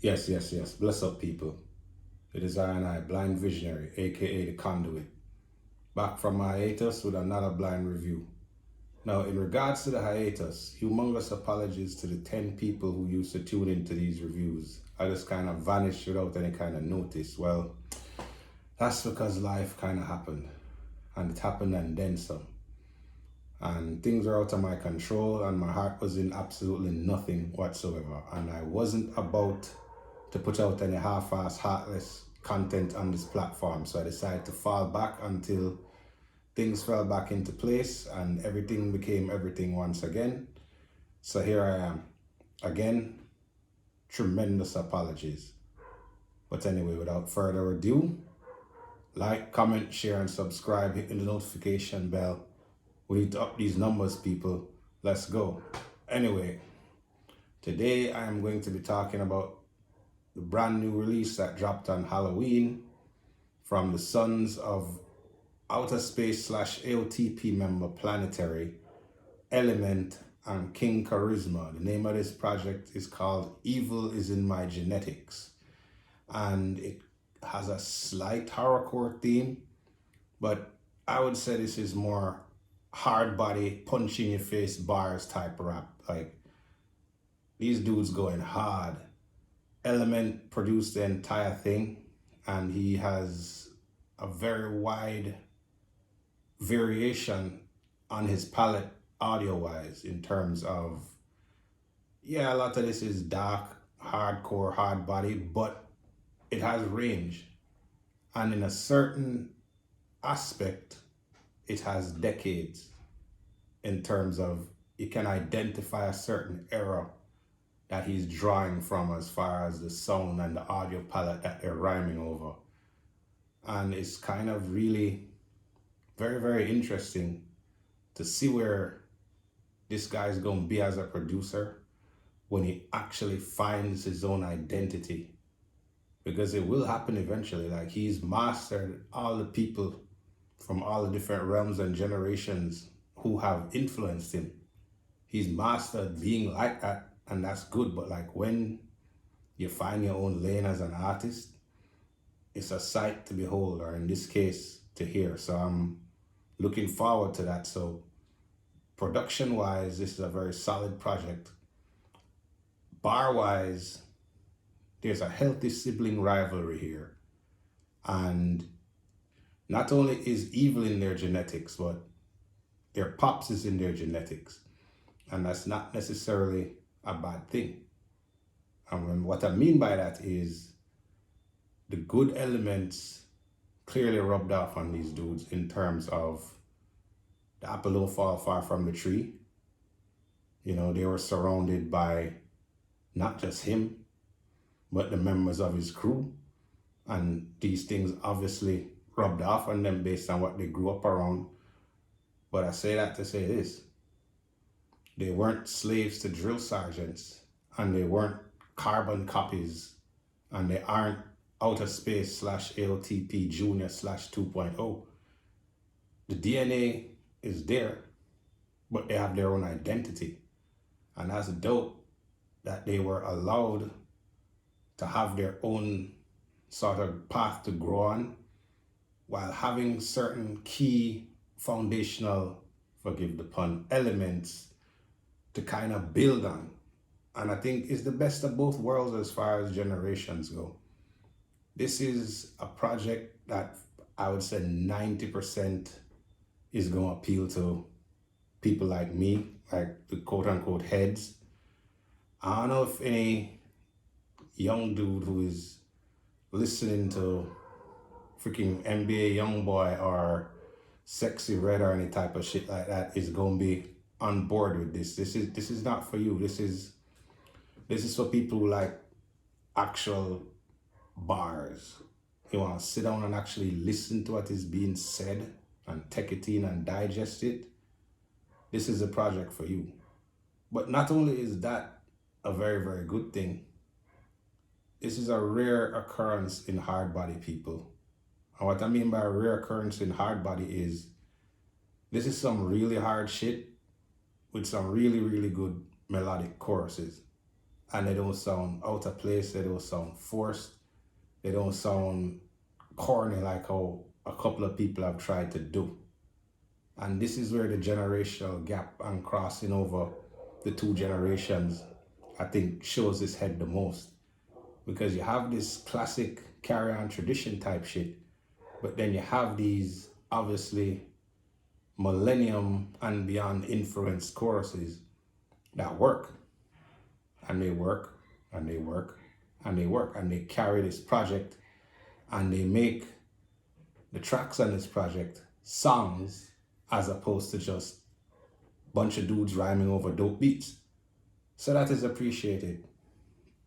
Yes. Bless up, people. It is I and I, Blind Visionary, aka The Conduit, back from my hiatus with another blind review. Now, in regards to the hiatus, humongous apologies to the 10 people who used to tune into these reviews. I just kind of vanished without any kind of notice. Well, that's because life kind of happened, and it happened and then some. And things are out of my control, and my heart was in absolutely nothing whatsoever. And I wasn't about to put out any half-assed, heartless content on this platform. So I decided to fall back until things fell back into place and everything became everything once again. So here I am. Again, tremendous apologies. But anyway, without further ado, like, comment, share, and subscribe, hitting the notification bell. We need to up these numbers, people. Let's go. Anyway, today I am going to be talking about the brand new release that dropped on Halloween from the sons of Outer Space / AOTP member Planetary, Element and King Charisma. The name of this project is called Evil is in My Genetics. And it has a slight horrorcore theme, but I would say this is more hard body, punch in your face bars type rap. Like, these dudes going hard. Element produced the entire thing, and he has a very wide variation on his palette audio-wise in terms of, yeah, a lot of this is dark, hardcore, hard body, but it has range. And in a certain aspect, it has decades in terms of you can identify a certain era that he's drawing from as far as the sound and the audio palette that they're rhyming over. And it's kind of really very, very interesting to see where this guy's going to be as a producer when he actually finds his own identity. Because it will happen eventually. Like, he's mastered all the people from all the different realms and generations who have influenced him. He's mastered being like that, and that's good. But like, when you find your own lane as an artist, it's a sight to behold, or in this case, to hear. So I'm looking forward to that. So production wise, this is a very solid project. Bar wise, there's a healthy sibling rivalry here. And not only is evil in their genetics, but their pops is in their genetics. And that's not necessarily a bad thing. And what I mean by that is the good elements clearly rubbed off on these dudes in terms of the apple don't fall far from the tree. You know, they were surrounded by not just him, but the members of his crew. And these things obviously rubbed off on them based on what they grew up around. But I say that to say this. They weren't slaves to drill sergeants, and they weren't carbon copies, and they aren't Outer Space / AOTP Junior / 2.0. The DNA is there, but they have their own identity. And that's dope that they were allowed to have their own sort of path to grow on while having certain key foundational, forgive the pun, elements to kind of build on. And I think it's the best of both worlds as far as generations go. This is a project that I would say 90% is going to appeal to people like me, like the quote unquote heads. I don't know if any young dude who is listening to freaking NBA Youngboy or Sexy Red or any type of shit like that is going to be on board with this. This is not for you. This is for people who like actual bars. You want to sit down and actually listen to what is being said and take it in and digest it. This is a project for you. But not only is that a very, very good thing, this is a rare occurrence in hard body people. And what I mean by a rare occurrence in hard body is this is some really hard shit with some really, really good melodic choruses. and they don't sound out of place, they don't sound forced, they don't sound corny like how a couple of people have tried to do. And this is where the generational gap and crossing over the two generations, I think, shows its head the most. Because you have this classic carry on tradition type shit, but then you have these obviously millennium and beyond influenced choruses that work, and they work, and they work, and they work, and they carry this project, and they make the tracks on this project songs as opposed to just bunch of dudes rhyming over dope beats. So that is appreciated.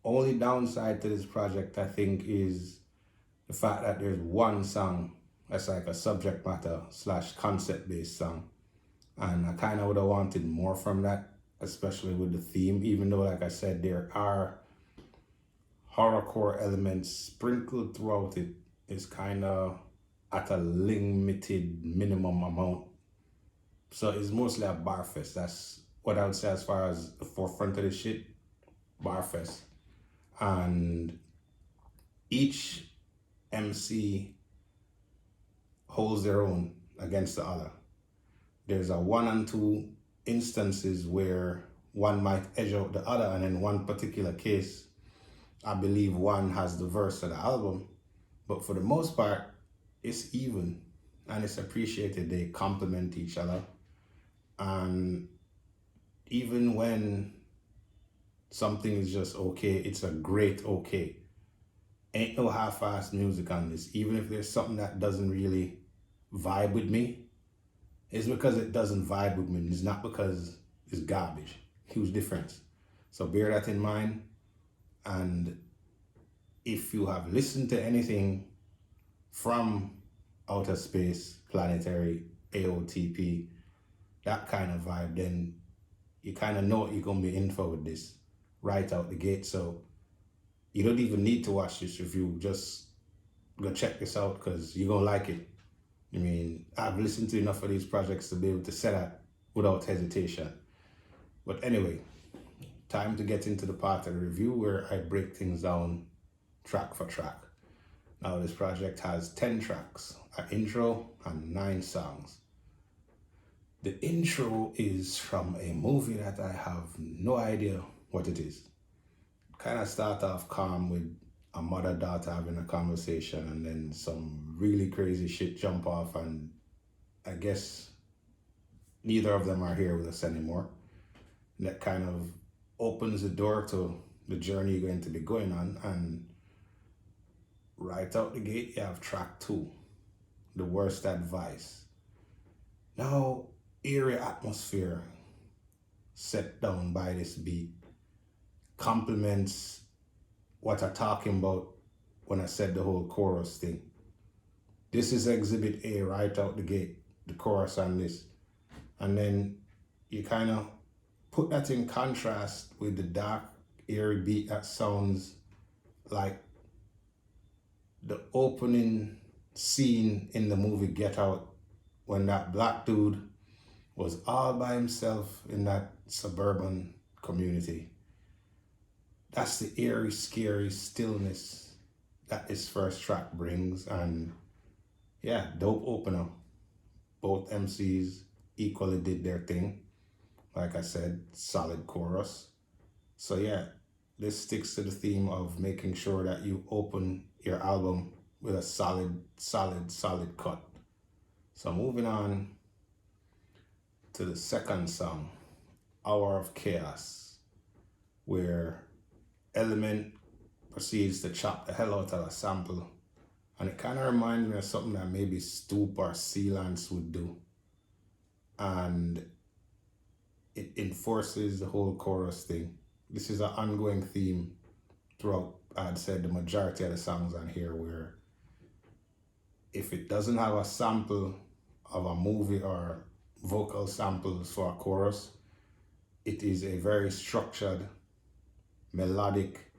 Only downside to this project, I think, is the fact that there's one song that's like a subject matter / concept based song. And I kind of would have wanted more from that, especially with the theme, even though, like I said, there are horrorcore elements sprinkled throughout it. It's kind of at a limited minimum amount. So it's mostly a bar fest. That's what I would say as far as the forefront of this shit. Bar fest. And each MC holds their own against the other. There's a 1 and 2 instances where one might edge out the other, and in one particular case, I believe one has the verse of the album. But for the most part, it's even and it's appreciated. They complement each other. And even when something is just okay, it's a great okay. Ain't no half-assed music on this. Even if there's something that doesn't really vibe with me, it's because it doesn't vibe with me. It's not because it's garbage. Huge difference. So bear that in mind. And if you have listened to anything from outer space, planetary, AOTP, that kind of vibe, then you kind of know what you're going to be in for with this right out the gate. So you don't even need to watch this review. Just go check this out because you're going to like it. I mean, I've listened to enough of these projects to be able to say that without hesitation. But anyway, time to get into the part of the review where I break things down track for track. Now, this project has 10 tracks, an intro, and 9 songs. The intro is from a movie that I have no idea what it is. Kind of start off calm with a mother-daughter having a conversation, and then some really crazy shit jump off, and I guess neither of them are here with us anymore. And that kind of opens the door to the journey you're going to be going on. And right out the gate, you have track 2, The Worst Advice. Now, eerie atmosphere set down by this beat complements what I'm talking about when I said the whole chorus thing. This is Exhibit A right out the gate, the chorus on this. And then you kind of put that in contrast with the dark, eerie beat that sounds like the opening scene in the movie Get Out, when that black dude was all by himself in that suburban community. That's the eerie, scary stillness that this first track brings. And yeah, dope opener. Both MCs equally did their thing. Like I said, solid chorus. So yeah, this sticks to the theme of making sure that you open your album with a solid cut. So moving on to the second song, Hour of Chaos, where Element proceeds to chop the hell out of a sample. And it kind of reminds me of something that maybe Stoop or Sealance would do. And it enforces the whole chorus thing. This is an ongoing theme throughout, I'd say, the majority of the songs on here, where if it doesn't have a sample of a movie or vocal samples for a chorus, it is a very structured, melodic,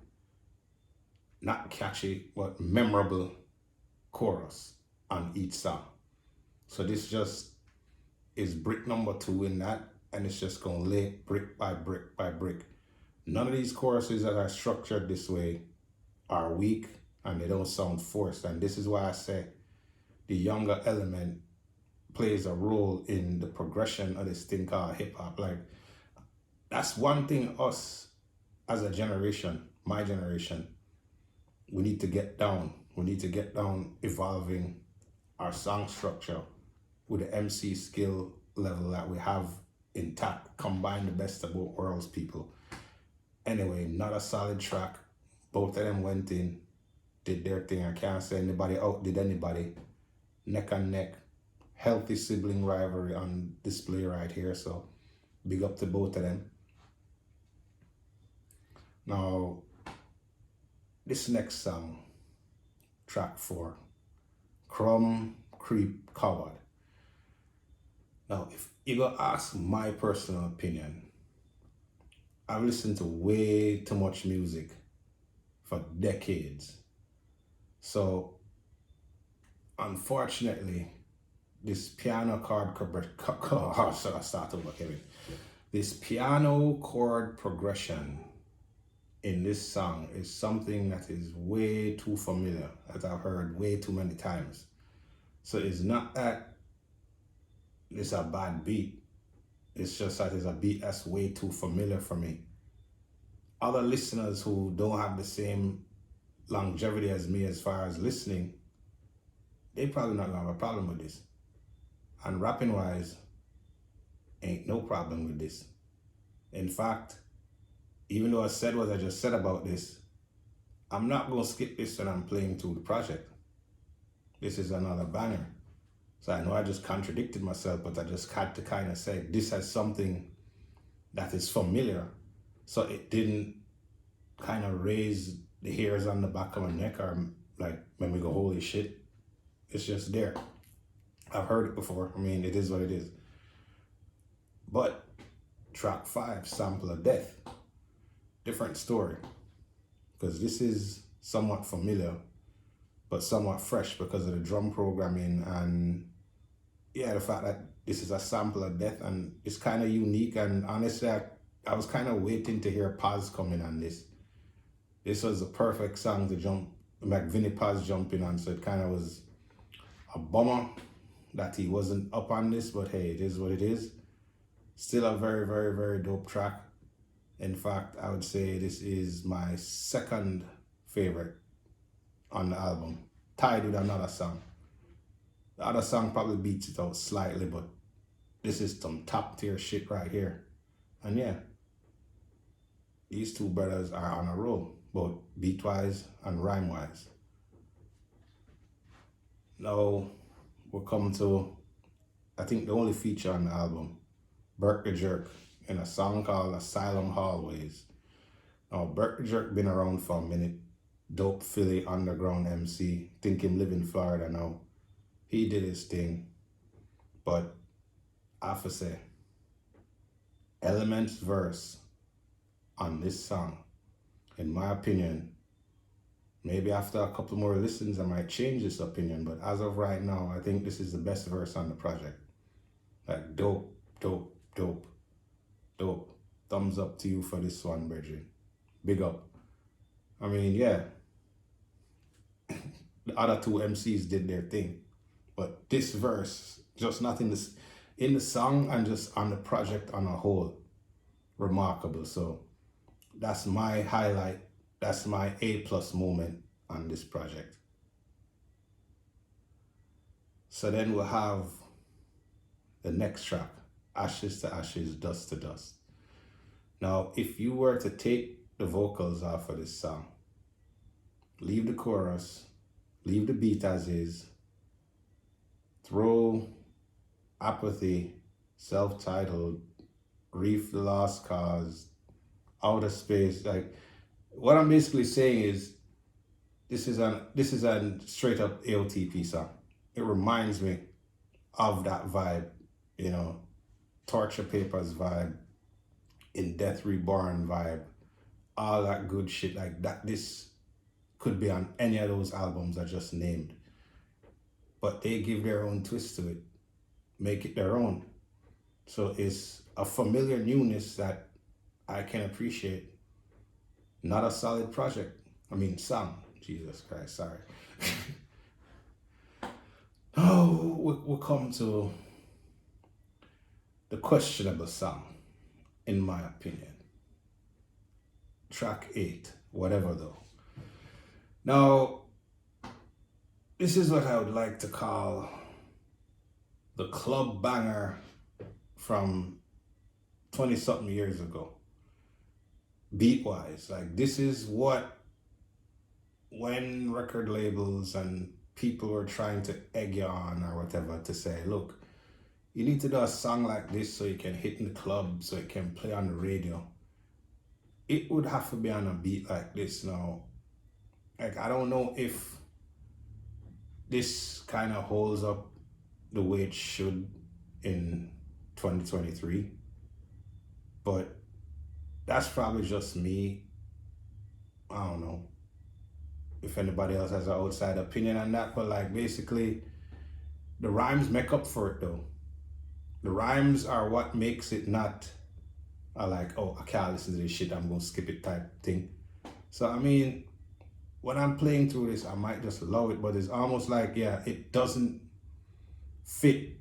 not catchy, but memorable chorus on each song. So this just is brick number 2 in that, and it's just going to lay brick by brick by brick. None of these choruses that are structured this way are weak and they don't sound forced. And this is why I say the younger element plays a role in the progression of this thing called hip hop. Like, that's one thing us as a generation, my generation, we need to get down. We need to get down evolving our song structure with the MC skill level that we have intact. Combine the best of both worlds, people. Anyway, not a solid track. Both of them went in, did their thing. I can't say anybody outdid anybody. Neck and neck. Healthy sibling rivalry on display right here. So big up to both of them. Now, this next song, track 4, Crumb Creep Coward. Now, if you go ask my personal opinion, I've listened to way too much music for decades. So, unfortunately, this piano chord This piano chord progression in this song is something that is way too familiar, that I've heard way too many times. So it's not that it's a bad beat. It's just that it's a beat that's way too familiar for me. Other listeners who don't have the same longevity as me as far as listening, they probably not gonna have a problem with this. And rapping wise, ain't no problem with this. In fact, even though I said what I just said about this, I'm not gonna skip this when I'm playing through the project. This is another banger. So I know I just contradicted myself, but I just had to kind of say this has something that is familiar. So it didn't kind of raise the hairs on the back of my neck or like when we go, holy shit. It's just there. I've heard it before. I mean, it is what it is. But track 5, Sample of Death, different story. Because this is somewhat familiar, but somewhat fresh because of the drum programming and yeah, the fact that this is a sample of death and it's kind of unique. And honestly, I was kind of waiting to hear Paz coming on this. This was a perfect song to jump, like Vinny Paz jumping on, so it kind of was a bummer that he wasn't up on this, but hey, it is what it is. Still a very, very, very dope track. In fact, I would say this is my second favorite on the album, tied with another song. The other song probably beats it out slightly, but this is some top tier shit right here. And yeah, these two brothers are on a roll, both beat wise and rhyme wise. Now we'll come to, I think, the only feature on the album, Burke the Jerk, in a song called Asylum Hallways. Now, Burke the Jerk been around for a minute. Dope Philly underground MC. Think him live in Florida now. He did his thing. But I have to say, Element's verse on this song, in my opinion, maybe after a couple more listens I might change this opinion, but as of right now, I think this is the best verse on the project. Like, dope, dope, dope, dope. Thumbs up to you for this one, Bridget. Big up. I mean, yeah. The other two MCs did their thing. But this verse, just not in the song and just on the project on a whole, remarkable. So that's my highlight. That's my A+ moment on this project. So then we'll have the next track, Ashes to Ashes, Dust to Dust. Now, if you were to take the vocals off of this song, leave the chorus, leave the beat as is, throw Apathy, Self-Titled, Reef the Lost Cause, Outer Space, like, what I'm basically saying is this is a straight up AOTP song. It reminds me of that vibe, you know, Torture Papers vibe, In Death Reborn vibe, all that good shit like that. This could be on any of those albums I just named. But they give their own twist to it, make it their own. So it's a familiar newness that I can appreciate. Not a solid project. I mean, song. Jesus Christ, sorry. Oh, we'll come to the questionable song, in my opinion. Track 8, whatever though. Now, this is what I would like to call the club banger from 20 something years ago. Beat wise, like this is what, when record labels and people were trying to egg you on or whatever to say, look, you need to do a song like this so you can hit in the club, so it can play on the radio. It would have to be on a beat like this now. Like, I don't know if this kind of holds up the way it should in 2023, but that's probably just me. I don't know if anybody else has an outside opinion on that, but like basically the rhymes make up for it though. The rhymes are what makes it not like, oh, I can't listen to this shit, I'm gonna skip it type thing. So I mean, when I'm playing through this, I might just love it, but it's almost like, yeah, it doesn't fit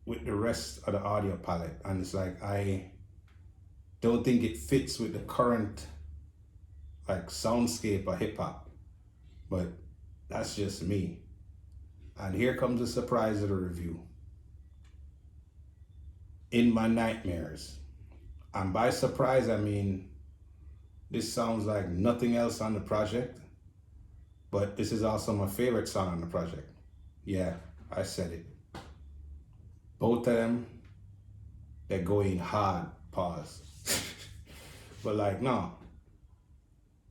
with the rest of the audio palette. And it's like, I don't think it fits with the current like soundscape of hip hop, but that's just me. And here comes the surprise of the review. In my nightmares. And by surprise, I mean, this sounds like nothing else on the project, but this is also my favorite song on the project. Yeah, I said it. Both of them, they're going hard, pause. But like, no,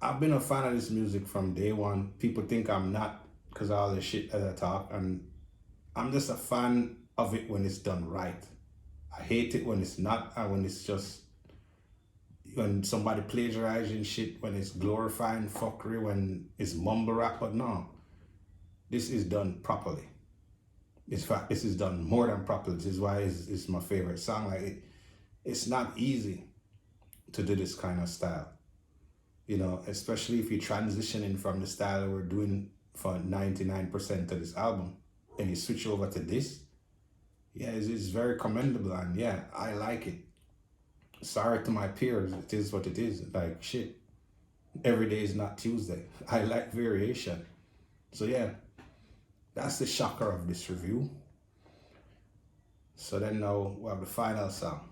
I've been a fan of this music from day one. People think I'm not because of all the shit that I talk, and I'm just a fan of it when it's done right. I hate it when it's not, and when it's just, when somebody plagiarizing shit, when it's glorifying fuckery, when it's mumble rap. But no, this is done properly. In fact, this is done more than properly. This is why it's my favorite song. Like it's not easy to do this kind of style, you know, especially if you're transitioning from the style that we're doing for 99% of this album and you switch over to this. Yeah, it's very commendable, and yeah, I like it. Sorry to my peers, it is what it is. Like shit, every day is not Tuesday. I like variation. So yeah, that's the shocker of this review. So then now we have the final song,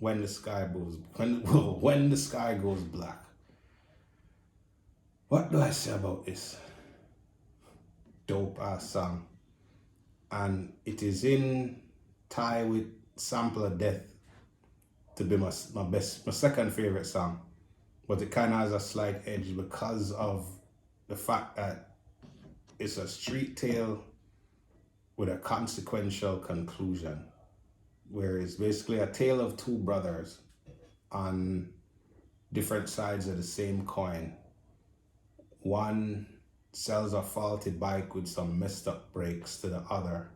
When the Sky Goes When the Sky Goes Black. What do I say about this? Dope ass song. And it is in tie with Sample of Death to be my second favorite song. But it kind of has a slight edge because of the fact that it's a street tale with a consequential conclusion, where it's basically a tale of two brothers on different sides of the same coin. One sells a faulty bike with some messed up brakes to the other,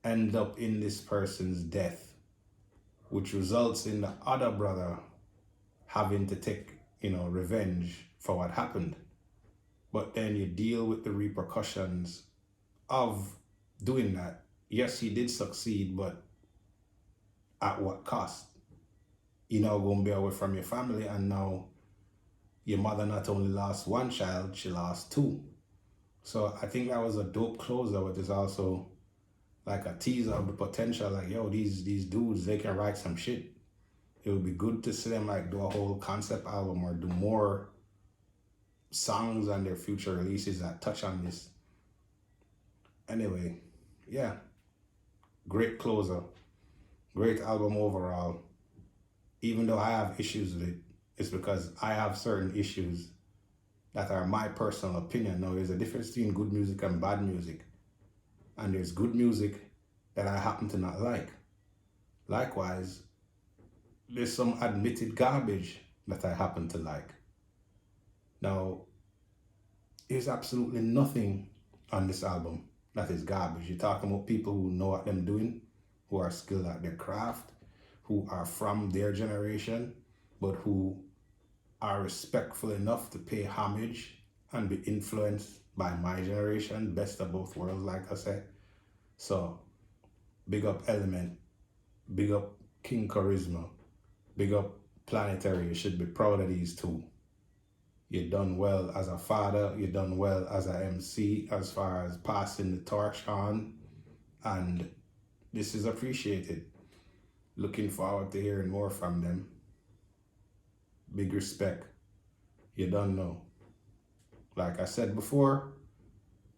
end up in this person's death, which results in the other brother having to take, revenge for what happened. But then you deal with the repercussions of doing that. Yes, he did succeed, but at what cost? You're now going to be away from your family, and now your mother not only lost one child, she lost two. So I think that was a dope closer, but it's also like a teaser of the potential. Like, yo, these dudes, they can write some shit. It would be good to see them like do a whole concept album or do more songs on their future releases that touch on this. Anyway, yeah, great closer, great album overall. Even though I have issues with it, it's because I have certain issues that are my personal opinion. Now, there's a difference between good music and bad music. And there's good music that I happen to not like. Likewise, there's some admitted garbage that I happen to like. Now, there's absolutely nothing on this album that is garbage. You're talking about people who know what they're doing, who are skilled at their craft, who are from their generation, but who are respectful enough to pay homage and be influenced by my generation, best of both worlds, like I said. So, big up Element, big up King Charisma, big up Planetary. You should be proud of these two. You done well as a father, you done well as a MC as far as passing the torch on, and this is appreciated. Looking forward to hearing more from them. Big respect. You don't know. Like I said before,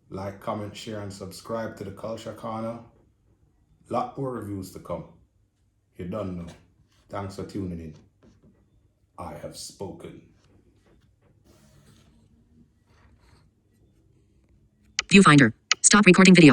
like, comment, share, and subscribe to the Culture Corner. Lot more reviews to come. You don't know. Thanks for tuning in. I have spoken. Viewfinder. Stop recording video.